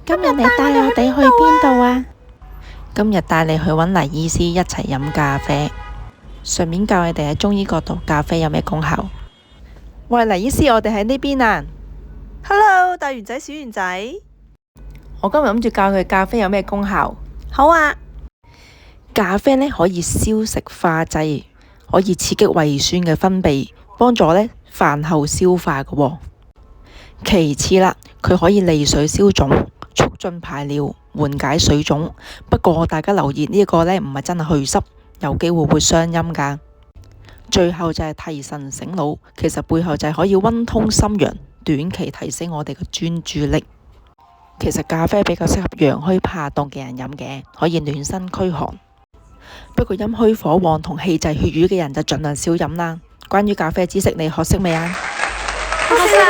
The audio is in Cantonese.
今日你帶我哋去邊度啊？今日帶你去揾黎醫師一齊飲咖啡，順便教你哋喺中醫角度咖啡有咩功效。喂，黎醫師，我哋喺呢邊啊。Hello， 大圓仔、小圓仔，我今日諗住教佢咖啡有咩功效。好啊。咖啡呢可以消食化滯，可以刺激胃酸嘅分泌，幫助呢飯後消化嘅喎。其次啦，佢可以利水消腫，促進排尿，緩解水腫。不過大家留意呢個呢唔係真係祛濕，有機會會傷陰㗎。最後就係提神醒腦，其實背後就係可以溫通心陽，短期提升我哋嘅專注力。其實咖啡比較適合陽虛怕凍嘅人飲嘅，可以暖身驅寒。不過陰虛火旺同氣滯血瘀嘅人就盡量少飲啦。關於咖啡知識，你學識未啊？學識啦。